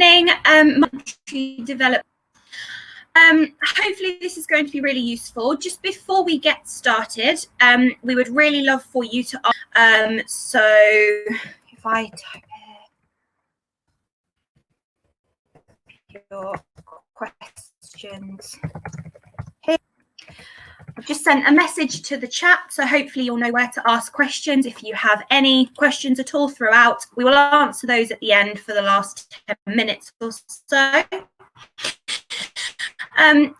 evening, monetary development. Hopefully this is going to be really useful. Just before we get started, we would really love for you to so if I type here your questions here. I've just sent a message to the chat, so hopefully you'll know where to ask questions. If you have any questions at all throughout, we will answer those at the end for the last 10 minutes or so. I'm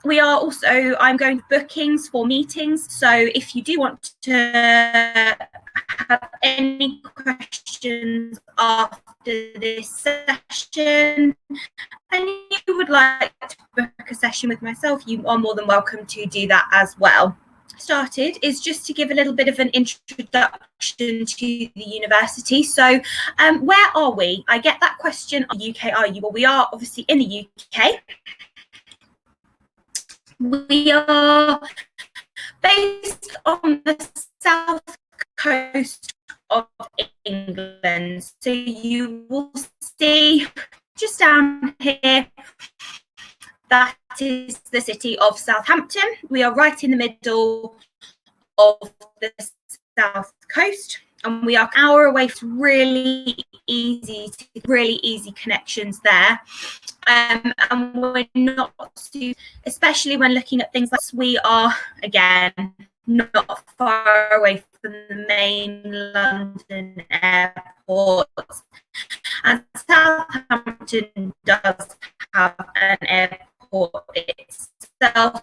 going to bookings for meetings. So if you do want to have any questions after this session and you would like to book a session with myself, you are more than welcome to do that as well. Started is just to give a little bit of an introduction to the university. So where are we? I get that question, UK are you? Well, we are obviously in the UK. We are based on the south coast of England. So you will see just down here, that is the city of Southampton. We are right in the middle of the south coast, and we are an hour away from really easy connections there. And we're not too, especially when looking at things like we are, again, not far away from the main London airport. And Southampton does have an airport itself,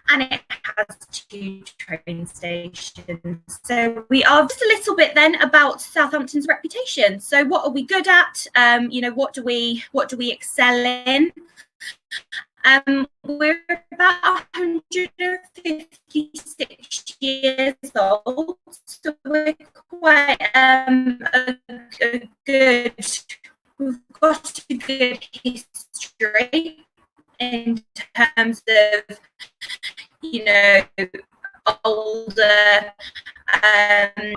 and it has 2 train stations. So we are just a little bit then about Southampton's reputation. So what are we good at? What do we excel in? We're about 156 years old, so we're quite we've got a good history in terms of, older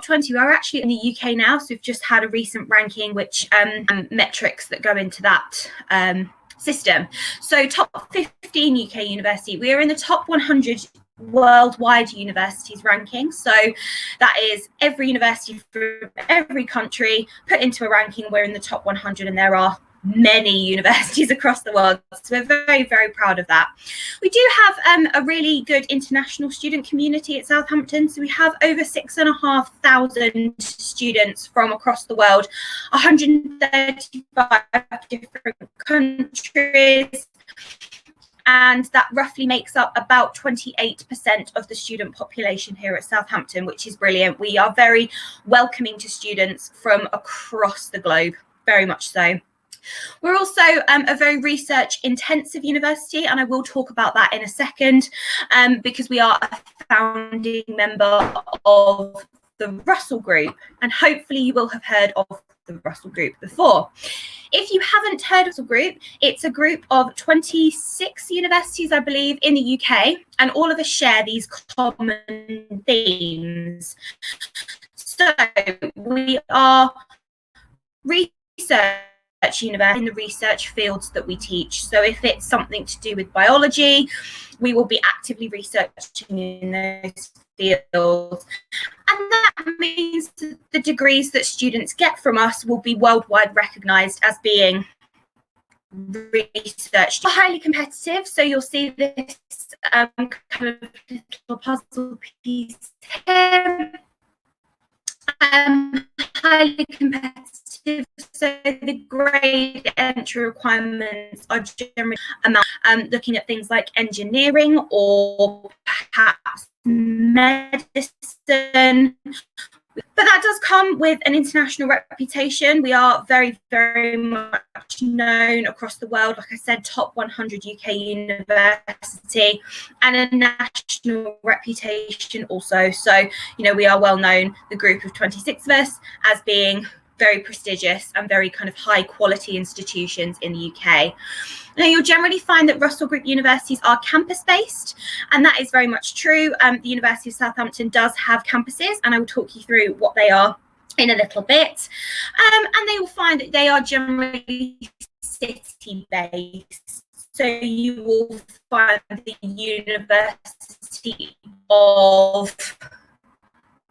20. We're actually in the UK now, so we've just had a recent ranking which metrics that go into that system. So top 15 UK university, we are in the top 100 worldwide universities ranking. So that is every university from every country put into a ranking. We're in the top 100, and there are many universities across the world, so we're very, very proud of that. We do have a really good international student community at Southampton, so we have over 6,500 students from across the world, 135 different countries, and that roughly makes up about 28% of the student population here at Southampton, which is brilliant. We are very welcoming to students from across the globe, very much so. We're also a very research intensive university, and I will talk about that in a second, because we are a founding member of the Russell Group, and hopefully you will have heard of the Russell Group before. If you haven't heard of Russell Group, it's a group of 26 universities, I believe, in the UK, and all of us share these common themes. So we are research university in the research fields that we teach. So if it's something to do with biology, we will be actively researching in those fields. And that means that the degrees that students get from us will be worldwide recognised as being researched. Highly competitive, so you'll see this kind of little puzzle piece here. Highly competitive, so the grade entry requirements are generally looking at things like engineering or perhaps medicine. But that does come with an international reputation. We are very, very much known across the world. Like I said, top 100 UK university, and a national reputation also. So, we are well known, the group of 26 of us, as being very prestigious and very kind of high quality institutions in the UK. Now, you'll generally find that Russell Group universities are campus-based, and that is very much true. The University of Southampton does have campuses, and I will talk you through what they are in a little bit. And they will find that they are generally city-based. So you will find the University of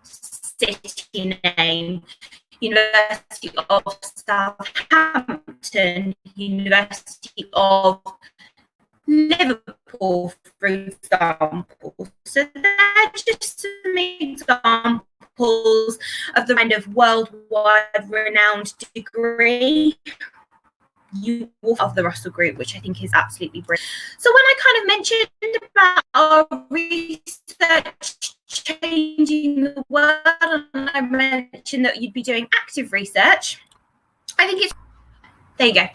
city name, University of Southampton, University of Liverpool, for example. So they're just some examples of the kind of worldwide renowned degree you will of the Russell Group, which I think is absolutely brilliant. So when I kind of mentioned about our research changing the world, and I mentioned that you'd be doing active research, I think it's there you go.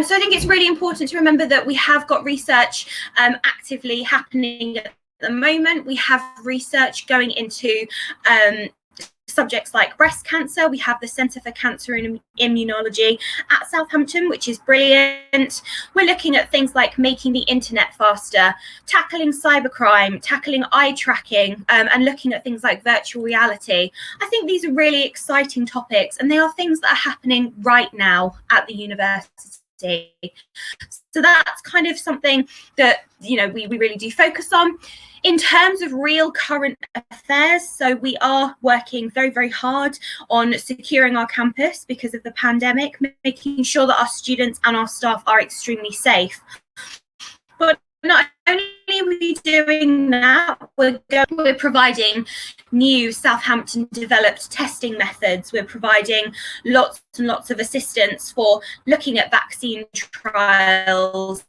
So I think it's really important to remember that we have got research actively happening at the moment. We have research going into subjects like breast cancer. We have the Centre for Cancer and Immunology at Southampton, which is brilliant. We're looking at things like making the internet faster, tackling cybercrime, tackling eye tracking, and looking at things like virtual reality. I think these are really exciting topics, and they are things that are happening right now at the university. So that's kind of something that, you know, we really do focus on. In terms of real current affairs, so we are working very, very hard on securing our campus because of the pandemic, making sure that our students and our staff are extremely safe. But not only are we doing that, we're providing new Southampton developed testing methods. We're providing lots and lots of assistance for looking at vaccine trials.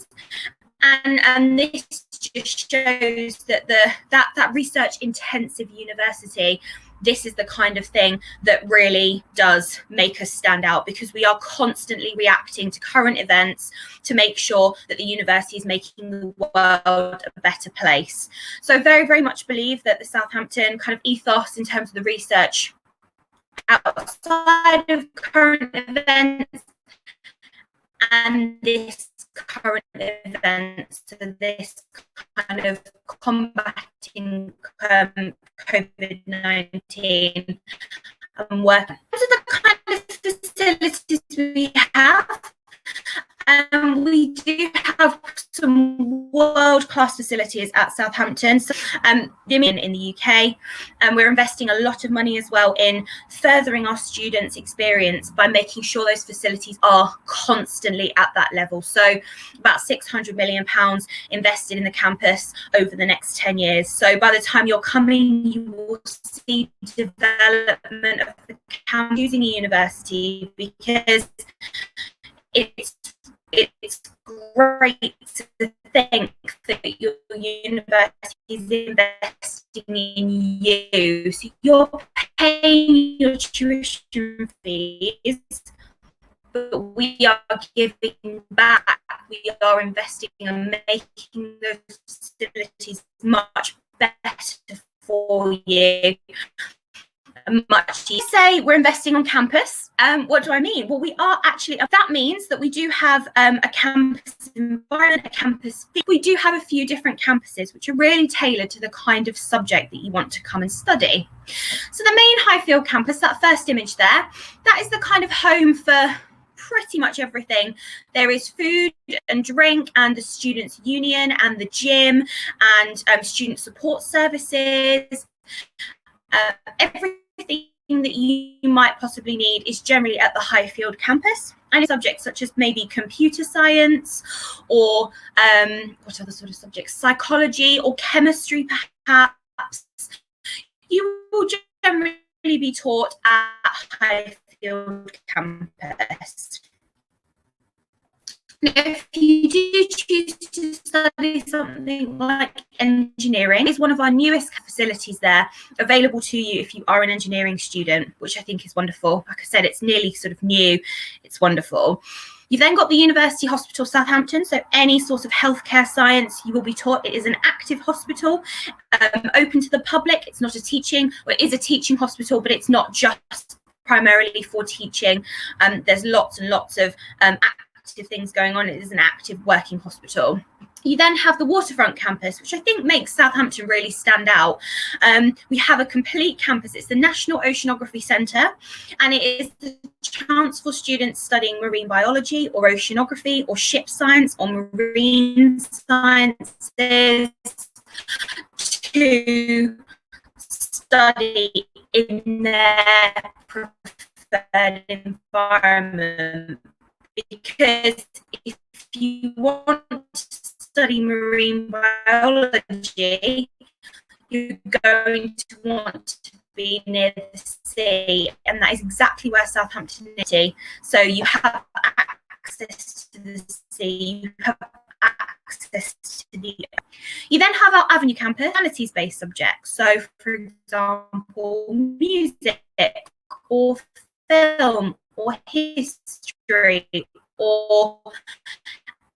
And this just shows that that research intensive university, this is the kind of thing that really does make us stand out, because we are constantly reacting to current events to make sure that the university is making the world a better place. So very, very much believe that the Southampton kind of ethos in terms of the research outside of current events and this current events, so this kind of combating COVID-19 and work. Those are the kind of facilities we have. We do have some world-class facilities at Southampton, so, in the UK, and we're investing a lot of money as well in furthering our students' experience by making sure those facilities are constantly at that level. So about £600 million invested in the campus over the next 10 years. So by the time you're coming, you will see development of the campus using a university, because it's great to think that your university is investing in you. So you're paying your tuition fees, but we are giving back. We are investing and making those facilities much better for you. Much. You say we're investing on campus. What do I mean? Well, we are actually, that means that we do have a campus environment, a campus. We do have a few different campuses which are really tailored to the kind of subject that you want to come and study. So the main Highfield campus, that first image there, that is the kind of home for pretty much everything. There is food and drink and the students' union and the gym and student support services. Everything that you might possibly need is generally at the Highfield campus, and subjects such as maybe computer science or what other sort of subjects, psychology or chemistry perhaps, you will generally be taught at Highfield campus. Now, if you do choose to study something like engineering, is one of our newest facilities there, available to you if you are an engineering student, which I think is wonderful. Like I said, it's nearly sort of new. It's wonderful. You've then got the University Hospital Southampton, so any sort of healthcare science you will be taught. It is an active hospital, open to the public. It's not a teaching, well, it is a teaching hospital, but it's not just primarily for teaching. There's lots and lots of active things going on. It is an active working hospital. You then have the Waterfront Campus, which I think makes Southampton really stand out. We have a complete campus. It's the National Oceanography Centre, and it is the chance for students studying marine biology or oceanography or ship science or marine sciences to study in their preferred environment. Because if you want to study marine biology, you're going to want to be near the sea, and that is exactly where Southampton is. So you have access to the sea, you have access to the. You then have our Avenue Campus, humanities-based subjects. So, for example, music or film or history or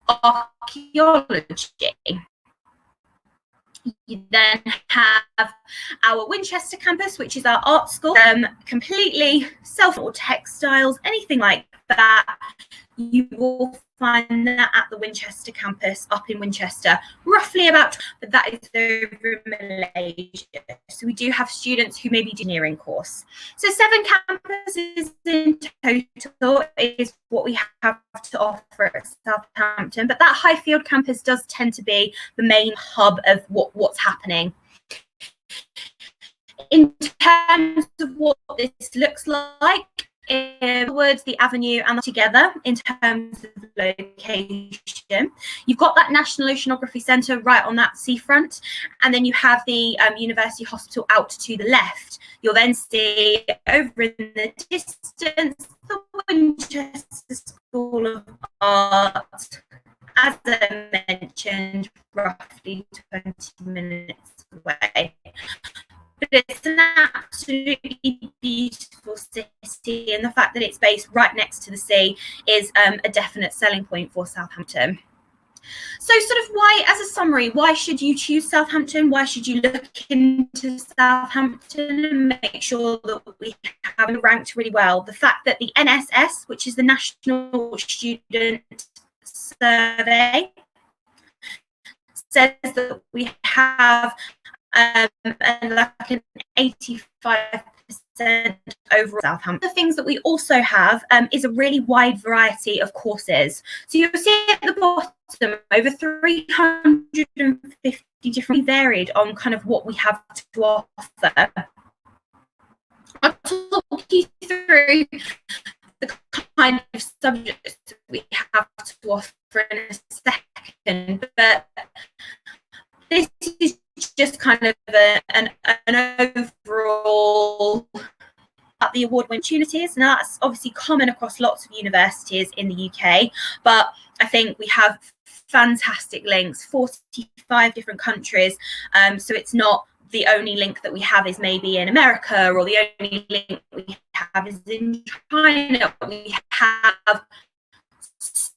archaeology. You then have our Winchester campus, which is our art school, completely self or textiles, anything like that. You will find that at the Winchester campus up in Winchester, roughly about, but that is over in Malaysia. So we do have students who may be engineering course. So 7 campuses in total is what we have to offer at Southampton, but that Highfield campus does tend to be the main hub of what's happening. In terms of what this looks like, towards the avenue and together in terms of location. You've got that National Oceanography Centre right on that seafront, and then you have the University Hospital out to the left. You'll then see over in the distance the Winchester School of Art, as I mentioned, roughly 20 minutes away. But it's an absolutely beautiful city, and the fact that it's based right next to the sea is a definite selling point for Southampton. So sort of why, as a summary, why should you choose Southampton? Why should you look into Southampton and make sure that we have it ranked really well? The fact that the NSS, which is the National Student Survey, says that we have like an 85% overall Southampton. The things that we also have is a really wide variety of courses. So you'll see at the bottom over 350 different, varied on kind of what we have to offer. I'll talk you through the kind of subjects that we have to offer in a second, but this is just kind of an overall at the award-winning opportunities. Now that's obviously common across lots of universities in the UK, but I think we have fantastic links, 45 different countries, so it's not the only link that we have is maybe in America, or the only link we have is in China. We have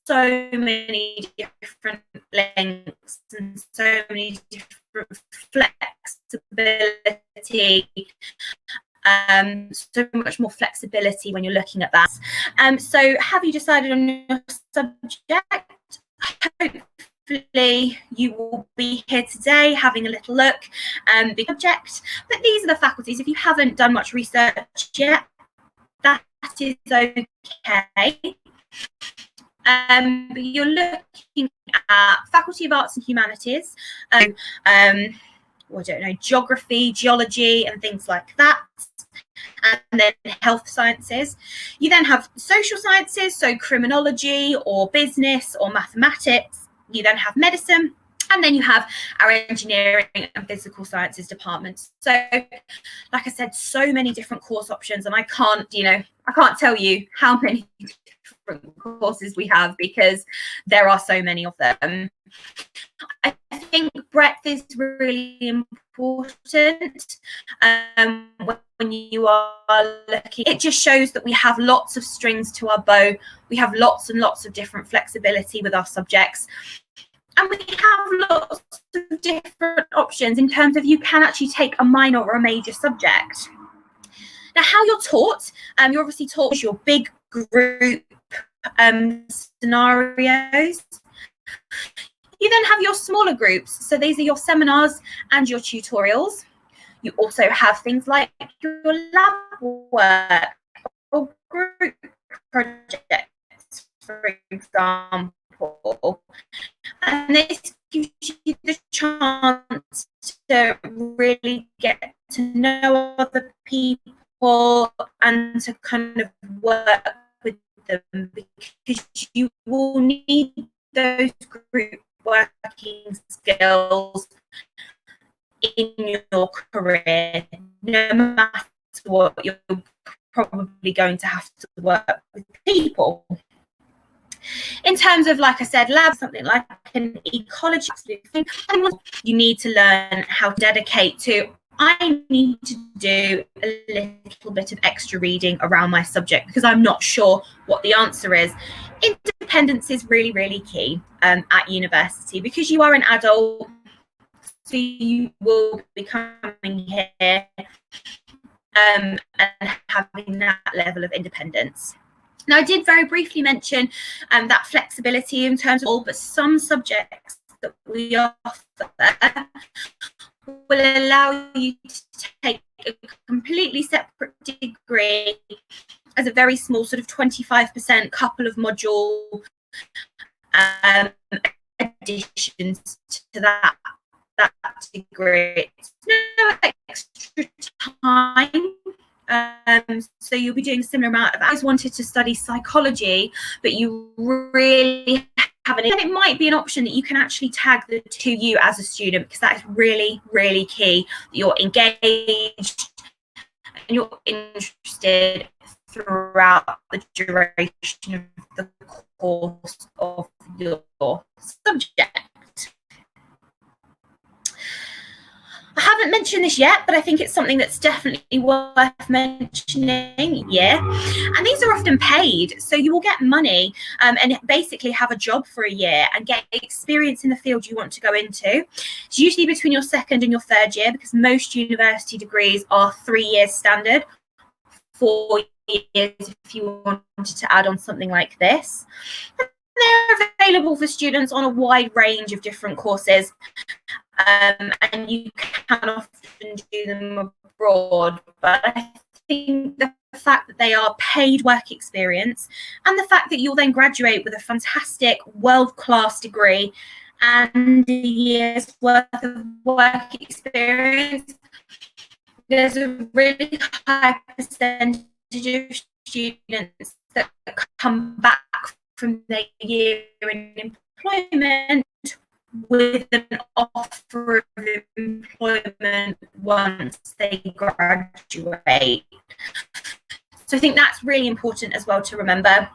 so many different links and so many different flexibility, so much more flexibility when you're looking at that. So have you decided on your subject? Hopefully you will be here today having a little look at the subject, but these are the faculties. If you haven't done much research yet, that is okay. But you're looking at Faculty of Arts and Humanities, geography, geology, and things like that. And then health sciences. You then have social sciences, so criminology or business or mathematics. You then have medicine, and then you have our engineering and physical sciences departments. So, like I said, so many different course options, and I can't tell you how many different courses we have because there are so many of them. I think breadth is really important when you are looking. It just shows that we have lots of strings to our bow. We have lots and lots of different flexibility with our subjects. And we have lots of different options in terms of you can actually take a minor or a major subject. Now, how you're taught, you're obviously taught your big group scenarios. You then have your smaller groups. So these are your seminars and your tutorials. You also have things like your lab work or group projects, for example. And this gives you the chance to really get to know other people and to kind of work with them, because you will need those group working skills in your career, no matter what. You're probably going to have to work with people. In terms of, like I said, labs, something like an ecology, you need to learn how to dedicate to, I need to do a little bit of extra reading around my subject because I'm not sure what the answer is. Independence is really, really key at university, because you are an adult, so you will be coming here and having that level of independence. Now, I did very briefly mention that flexibility in terms of all, but some subjects that we offer will allow you to take a completely separate degree as a very small sort of 25% couple of module additions to that degree. It's no extra time. So you'll be doing a similar amount of hours. Wanted to study psychology, but you really haven't, and it might be an option that you can actually tag the to you as a student, because that is really, really key that you're engaged and you're interested throughout the duration of the course of your subject. I haven't mentioned this yet, but I think it's something that's definitely worth mentioning. Yeah, and these are often paid, so you will get money and basically have a job for a year and get experience in the field you want to go into. It's usually between your second and your third year, because most university degrees are 3 years standard, 4 years if you wanted to add on something like this. And they're available for students on a wide range of different courses. And you can often do them abroad, but I think the fact that they are paid work experience, and the fact that you'll then graduate with a fantastic world-class degree and a year's worth of work experience, there's a really high percentage of students that come back from their year in employment with an offer of employment once they graduate. So I think that's really important as well to remember,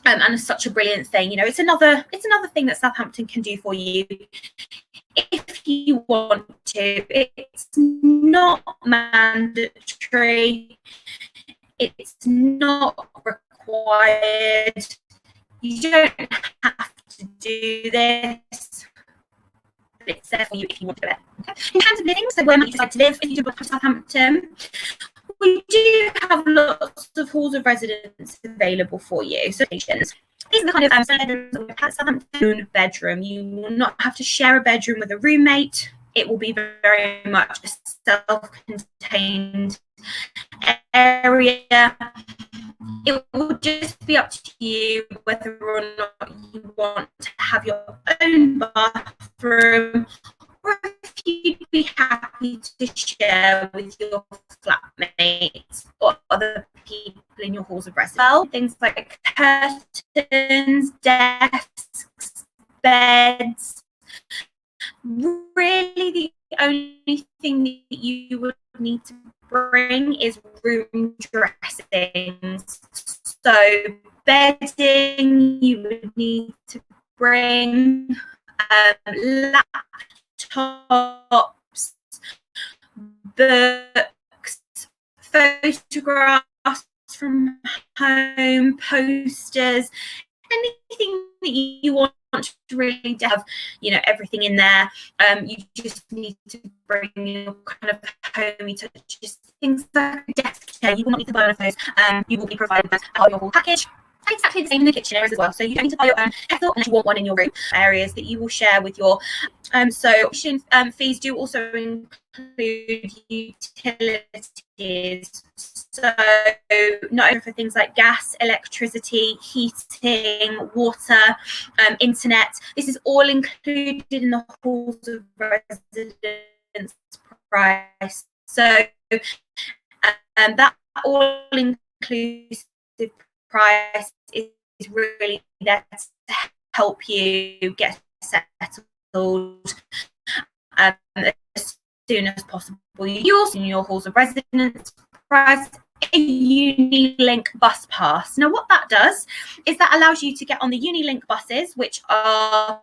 and it's such a brilliant thing. You know, it's another thing that Southampton can do for you if you want to. It's not mandatory. It's not required. You don't have to do this. It's there for you if you want to do it. Okay. In terms of living, so where might you decide to live if you do to Southampton? We do have lots of halls of residence available for you. So these are the kind of Southampton bedroom. You will not have to share a bedroom with a roommate. It will be very much a self-contained area. It will just be up to you whether or not you want to have your own bathroom, or if you'd be happy to share with your flatmates or other people in your halls of residence. Well, things like curtains, desks, beds. Really, the only thing that you would need to bring is room dressings. So bedding, you would need to bring laptops, books, photographs from home, posters, anything that you want to really have, you know, everything in there. You just need to bring your kind of homey touches, things like a desk chair. You will not need to buy one of those. You will be provided with part of your whole package. Exactly the same in the kitchen areas as well. So you don't need to buy your own kettle unless you want one in your room. Areas that you will share with your fees do also include utilities. So not only for things like gas, electricity, heating, water, internet. This is all included in the halls of residence price. So that all inclusive price is really there to help you get settled as soon as possible. You also in your halls of residence price a Unilink bus pass. Now what that does is that allows you to get on the Unilink buses, which are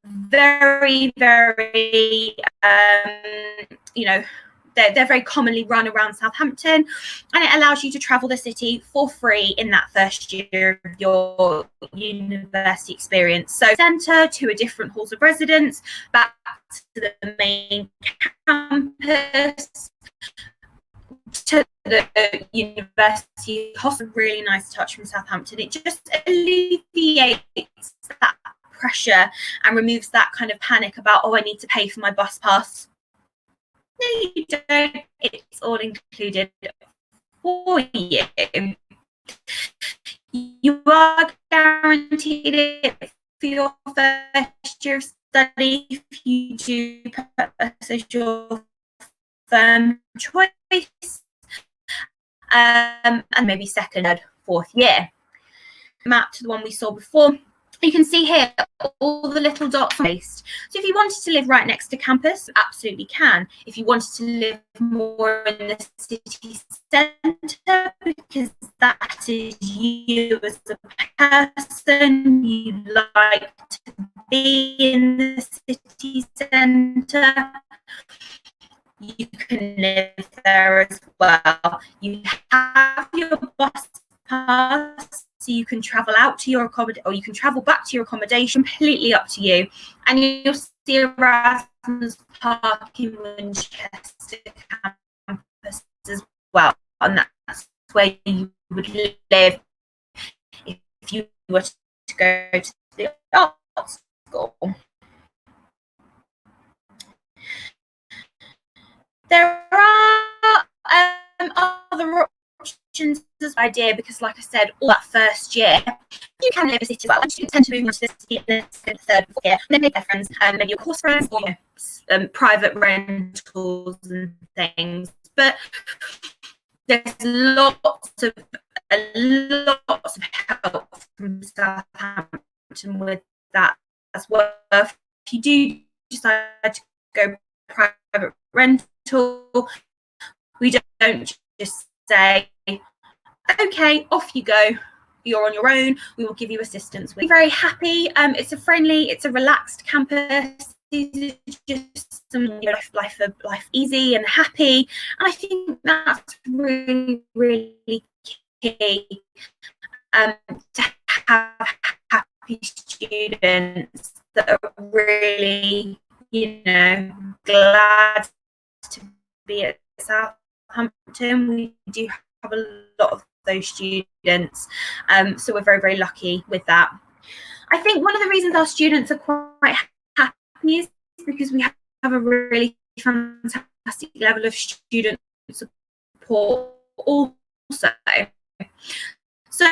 very, very they're very commonly run around Southampton, and it allows you to travel the city for free in that first year of your university experience. So centre to a different halls of residence, back to the main campus, to the university hostel. Really nice touch from Southampton. It just alleviates that pressure and removes that kind of panic about, oh, I need to pay for my bus pass. No, you don't. It's all included for you. You are guaranteed it for your first year of study if you do put us as your firm choice, and maybe second, third, fourth year. Map to the one we saw before. You can see here all the little dots are based. So if you wanted to live right next to campus, you absolutely can. If you wanted to live more in the city centre, because that is you as a person, you like to be in the city centre, you can live there as well. You have your bus pass, so you can travel out to your accommodation, or you can travel back to your accommodation, completely up to you. And you'll see Erasmus Park in Winchester Campus as well. And that's where you would live if you were to go to the art school. There are other options as idea, because like I said, all that first year you can live in a city as well. Students tend to move into the city in the third, fourth year, and then make their friends, maybe your course friends, or private rentals and things. But there's lots of help from Southampton with that as well. If you do decide to go private rental, we don't just say, okay, off you go, you're on your own, we will give you assistance. We're very happy. It's a relaxed campus. These are just some life easy and happy, and I think that's really, really key, to have happy students that are really, glad to be at Southampton. We do have a lot of those students, so we're very, very lucky with that. I think one of the reasons our students are quite happy is because we have a really fantastic level of student support also. So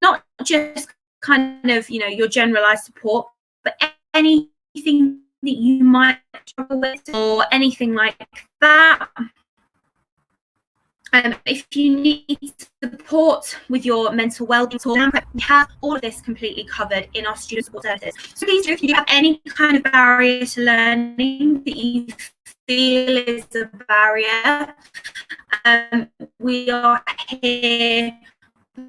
not just kind of, your generalized support, but anything that you might struggle with or anything like that. If you need support with your mental well-being, we have all of this completely covered in our student support services. So please do, if you have any kind of barrier to learning that you feel is a barrier, we are here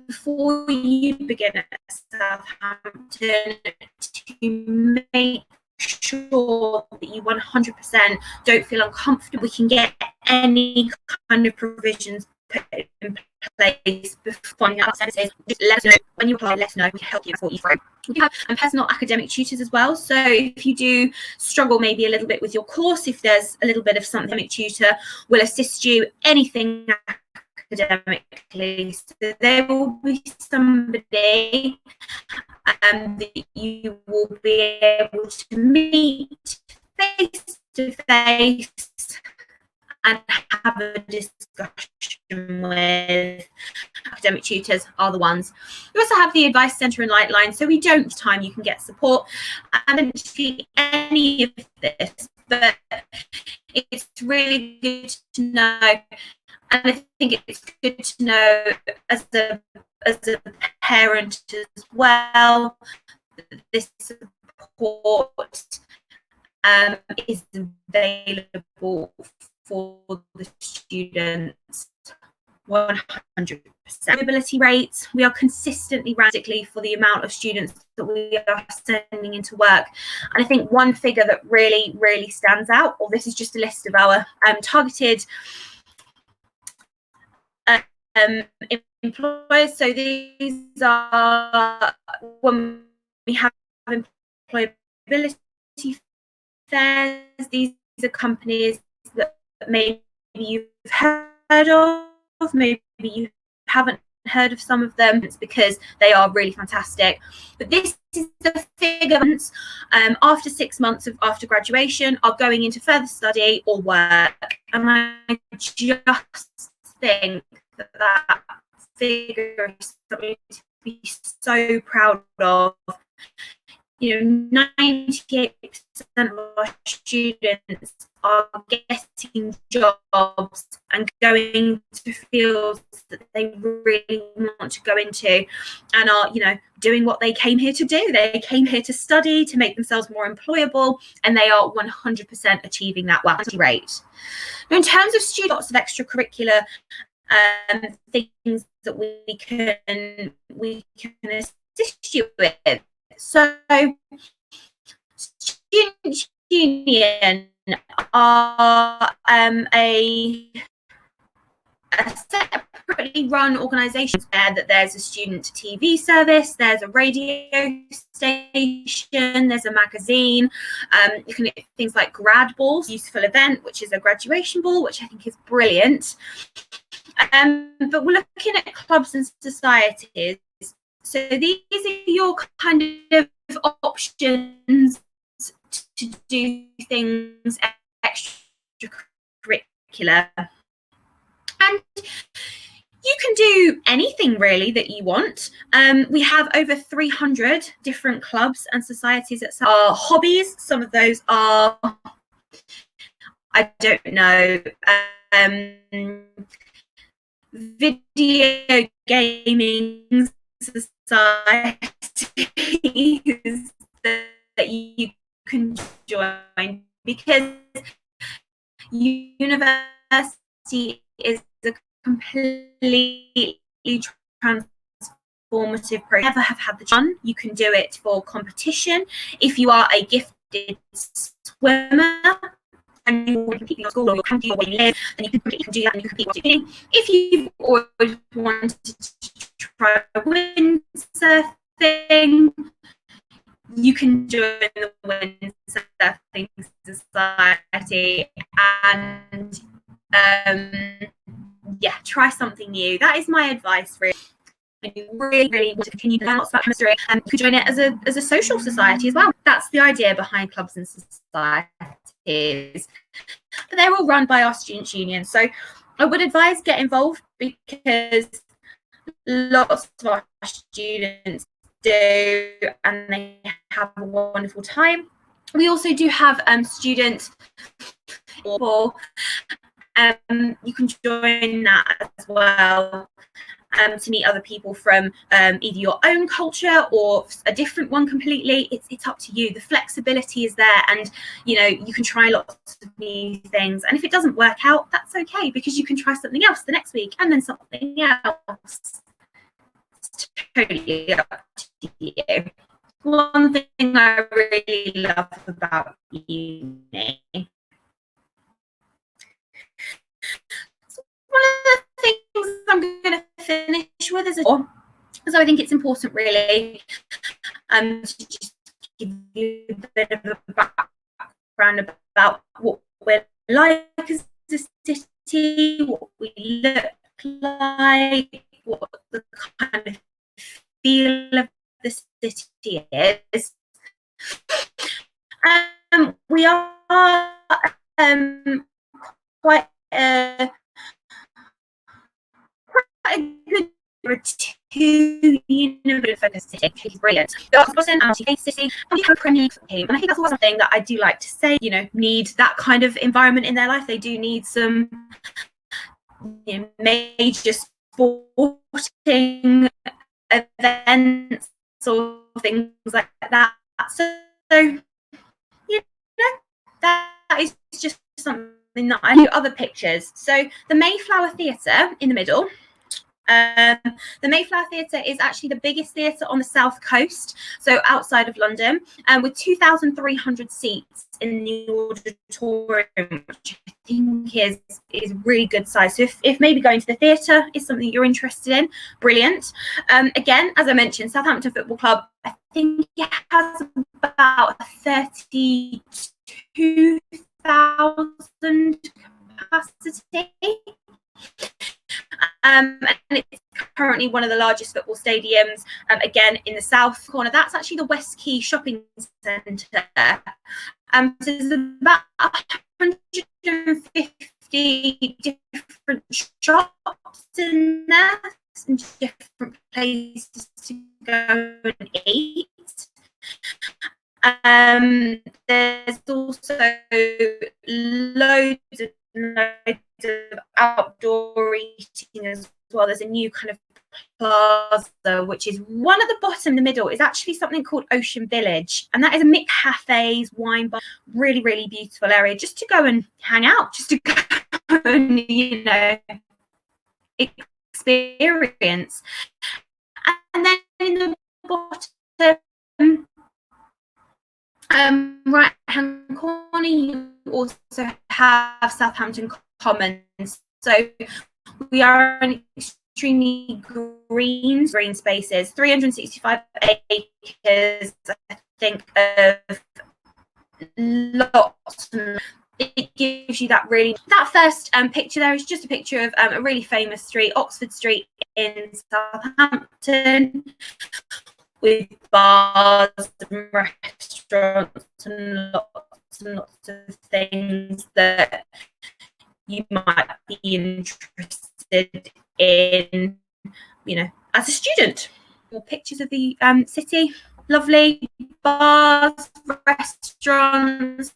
before you begin at Southampton to make sure that you 100% don't feel uncomfortable. We can get any kind of provisions put in place before finding out services. Just let us know when you apply. Let us know. We can help you and support you through. We do have personal academic tutors as well. So if you do struggle maybe a little bit with your course, if there's a little bit of something, academic tutor will assist you. Anything academically. So there will be somebody that you will be able to meet face to face and have a discussion with. Academic tutors are the ones. We also have the advice centre and Lightline, so we don't time you can get support and any of this, but it's really good to know, and I think it's good to know as a parent as well, that this support is available for the students 100%. Mobility rates, we are consistently radically for the amount of students that we are sending into work. And I think one figure that really stands out, or this is just a list of our targeted employers. So these are when we have employability fairs. These are companies that maybe you've heard of, maybe you haven't heard of some of them. It's because they are really fantastic. But this is the figures after 6 months after graduation are going into further study or work, and I just think that figure is something to be so proud of. You know, 98% of our students are getting jobs and going to fields that they really want to go into, and are, you know, doing what they came here to do. They came here to study, to make themselves more employable, and they are 100% achieving that rate. Now, in terms of students, lots of extracurricular things that we can assist you with. So Student Union are a separately run organisation where that there's a student TV service, there's a radio station, there's a magazine. You can get things like grad balls, useful event, which is a graduation ball, which I think is brilliant. But we're looking at clubs and societies. So these are your kind of options to do things extracurricular. And you can do anything really that you want. We have over 300 different clubs and societies at our hobbies. Some of those are, I don't know, video gaming societies that you can join, because university is a completely transformative program. Never have had the fun. You can do it for competition. If you are a gifted swimmer and you want to compete in your school or your county or where you live, then you can do that and you can compete. If you've always wanted to try windsurfing, you can join the Windsurfing Society and yeah, try something new. That is my advice, really. If you really want to continue to learn lots about chemistry, you could join it as a social society as well. That's the idea behind clubs and societies. But they're all run by our Students' Union. So I would advise get involved, because lots of our students do, and they have a wonderful time. We also do have student you can join that as well, to meet other people from either your own culture or a different one completely. It's up to you. The flexibility is there, and you know, you can try lots of new things, and if it doesn't work out, that's okay, because you can try something else the next week and then something else. It's totally up to you. One thing I really love about uni, one of the things I'm going to finish with is so I think it's important really to just give you a bit of a background about what we're like as a city, what we look like, what the kind of feel of the city is. We are quite a good to university focused city, which is brilliant. We are an anti-gay city, and we have a Premier team, and I think that's something that I do like to say. Need that kind of environment in their life. They do need some major sporting events or things like that. So that is just something that I do. Other pictures. So the Mayflower Theater in the middle. The Mayflower Theater is actually the biggest theatre on the south coast, so outside of London, with 2,300 seats in the auditorium, which I think is really good size. So if maybe going to the theatre is something you're interested in, brilliant. Again, as I mentioned, Southampton Football Club, I think it has about 32,000 capacity. And it's currently one of the largest football stadiums, again, in the south corner. That's actually the West Quay Shopping Centre. So there's about 150 different shops in there, and different places to go and eat. There's also loads of outdoor eating as well. There's a new kind of plaza, which is one at the bottom in the middle, is actually something called Ocean Village, and that is a mix cafes, wine bar, really, really beautiful area just to go and hang out, just to go and experience. And then in the bottom right hand corner, you also have Southampton Commons. So we are an extremely green spaces, 365 acres, I think, of lots. It gives you that first picture there is just a picture of a really famous street, Oxford Street in Southampton, with bars and restaurants and lots of things that you might be interested in, as a student. More pictures of the city, lovely bars, restaurants,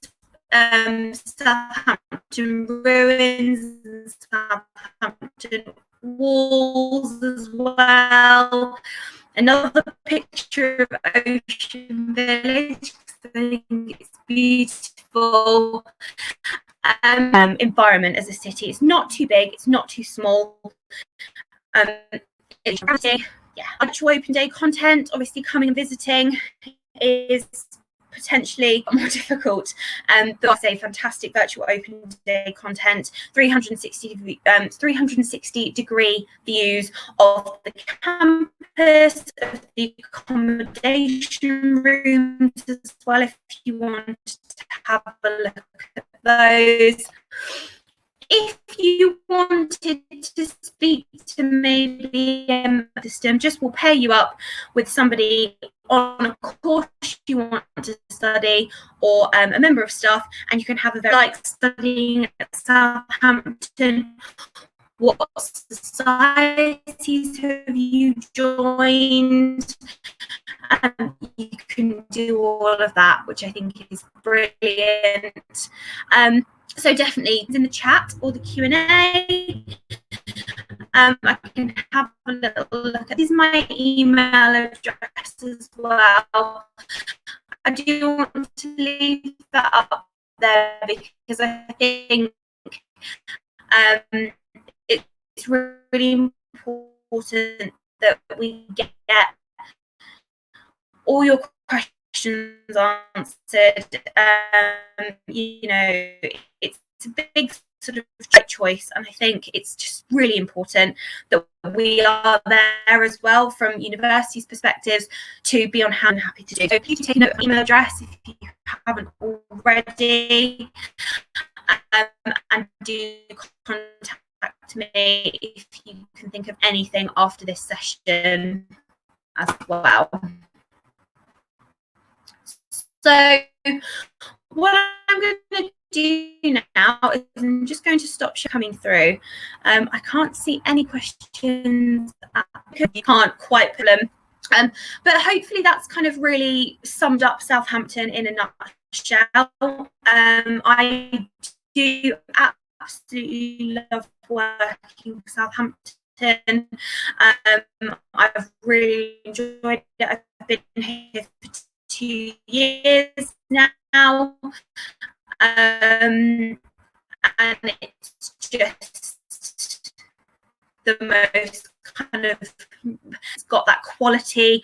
Southampton ruins, Southampton walls as well. Another picture of Ocean Village, I think it's beautiful. Environment as a city. It's not too big, it's not too small. Actual open day content, obviously coming and visiting is potentially more difficult, but I say fantastic virtual open day content, 360 degree views of the campus, of the accommodation rooms as well, if you want to have a look at those. If you wanted to speak to maybe a system, just will pair you up with somebody on a course you want to study, or a member of staff, and you can have a very like studying at Southampton. What societies have you joined? You can do all of that, which I think is brilliant. So definitely in the chat or the Q&A, I can have a little look. This is my email address as well. I do want to leave that up there because I think it's really important that we get all your questions answered. It's a big sort of choice, and I think it's just really important that we are there as well from university's perspectives to be on hand and happy to do. So please take a note of email address if you haven't already, and do contact to me if you can think of anything after this session as well. So what I'm going to do now is I'm just going to stop coming through. I can't see any questions because you can't quite put them. But hopefully that's kind of really summed up Southampton in a nutshell. I do absolutely love working with Southampton. I've really enjoyed it. I've been here for 2 years now, and it's just the most kind of, it's got that quality,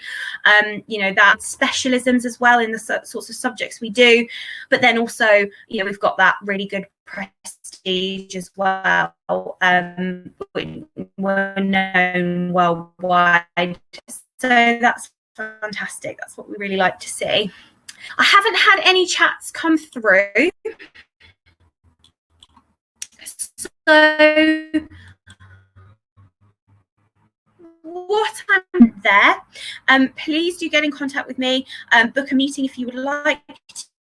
you know, that specialisms as well in the sorts of subjects we do, but then also, you know, we've got that really good prestige as well. We're known worldwide, so that's fantastic. That's what we really like to see. I haven't had any chats come through, so what I'm there, please do get in contact with me, book a meeting if you would like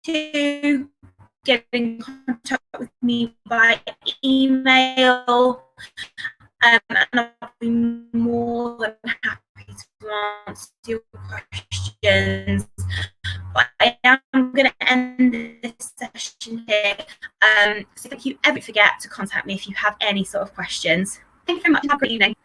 to, get in contact with me by email, and I'll be more than happy to answer your questions. But I am going to end this session here. So thank you. Ever forget to contact me if you have any sort of questions. Thank you very much. Have a great evening.